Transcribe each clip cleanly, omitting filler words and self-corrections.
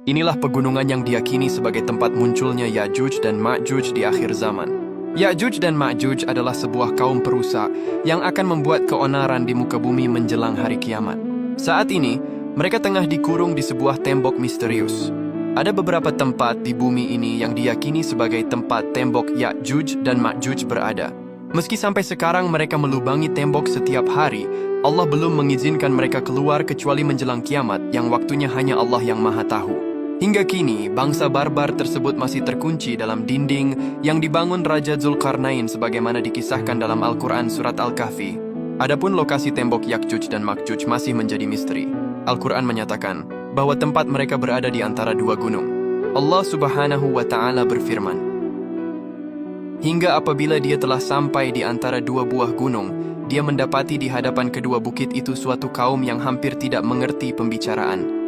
Inilah pegunungan yang diyakini sebagai tempat munculnya Ya'juj dan Ma'juj di akhir zaman. Ya'juj dan Ma'juj adalah sebuah kaum perusak yang akan membuat keonaran di muka bumi menjelang hari kiamat. Saat ini, mereka tengah dikurung di sebuah tembok misterius. Ada beberapa tempat di bumi ini yang diyakini sebagai tempat tembok Ya'juj dan Ma'juj berada. Meski sampai sekarang mereka melubangi tembok setiap hari, Allah belum mengizinkan mereka keluar kecuali menjelang kiamat yang waktunya hanya Allah yang Maha Tahu. Hingga kini, bangsa barbar tersebut masih terkunci dalam dinding yang dibangun Raja Zulkarnain sebagaimana dikisahkan dalam Al-Quran Surat Al-Kahfi. Adapun lokasi tembok Ya'juj dan Ma'juj masih menjadi misteri. Al-Quran menyatakan bahwa tempat mereka berada di antara dua gunung. Allah Subhanahu wa Ta'ala berfirman, hingga apabila dia telah sampai di antara dua buah gunung, dia mendapati di hadapan kedua bukit itu suatu kaum yang hampir tidak mengerti pembicaraan.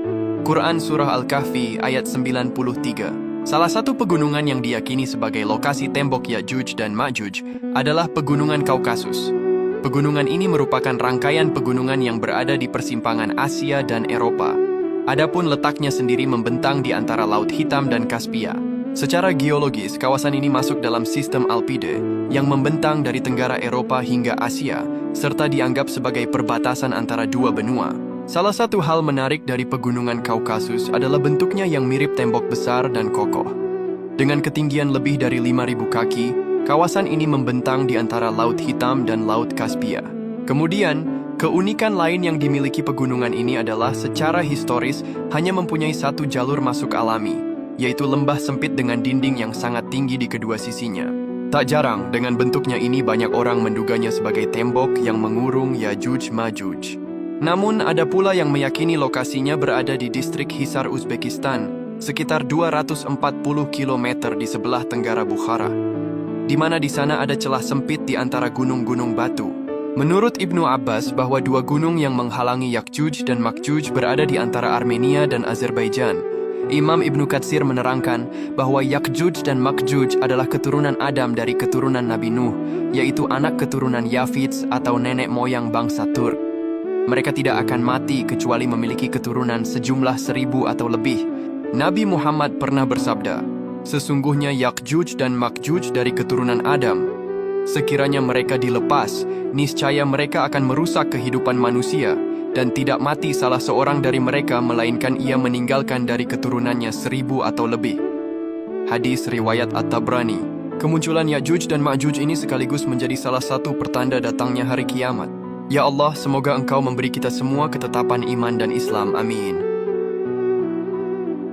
Quran Surah Al-Kahfi ayat 93. Salah satu pegunungan yang diyakini sebagai lokasi tembok Ya'juj dan Ma'juj adalah Pegunungan Kaukasus. Pegunungan ini merupakan rangkaian pegunungan yang berada di persimpangan Asia dan Eropa. Adapun letaknya sendiri membentang di antara Laut Hitam dan Kaspia. Secara geologis, kawasan ini masuk dalam sistem Alpide yang membentang dari Tenggara Eropa hingga Asia, serta dianggap sebagai perbatasan antara dua benua. Salah satu hal menarik dari Pegunungan Kaukasus adalah bentuknya yang mirip tembok besar dan kokoh. Dengan ketinggian lebih dari 5.000 kaki, kawasan ini membentang di antara Laut Hitam dan Laut Kaspia. Kemudian, keunikan lain yang dimiliki pegunungan ini adalah secara historis hanya mempunyai satu jalur masuk alami, yaitu lembah sempit dengan dinding yang sangat tinggi di kedua sisinya. Tak jarang, dengan bentuknya ini banyak orang menduganya sebagai tembok yang mengurung Ya'juj Ma'juj. Namun, ada pula yang meyakini lokasinya berada di distrik Hisar, Uzbekistan, sekitar 240 km di sebelah tenggara Bukhara, di mana di sana ada celah sempit di antara gunung-gunung batu. Menurut Ibnu Abbas bahwa dua gunung yang menghalangi Ya'juj dan Ma'juj berada di antara Armenia dan Azerbaijan. Imam Ibnu Katsir menerangkan bahwa Ya'juj dan Ma'juj adalah keturunan Adam dari keturunan Nabi Nuh, yaitu anak keturunan Yafits atau nenek moyang bangsa Turk. Mereka tidak akan mati kecuali memiliki keturunan sejumlah 1.000 atau lebih. Nabi Muhammad pernah bersabda, sesungguhnya Ya'juj dan Ma'juj dari keturunan Adam. Sekiranya mereka dilepas, niscaya mereka akan merusak kehidupan manusia, dan tidak mati salah seorang dari mereka melainkan ia meninggalkan dari keturunannya 1.000 atau lebih. Hadis riwayat At-Tabrani. Kemunculan Ya'juj dan Ma'juj ini sekaligus menjadi salah satu pertanda datangnya hari kiamat. Ya Allah, semoga Engkau memberi kita semua ketetapan iman dan Islam. Amin.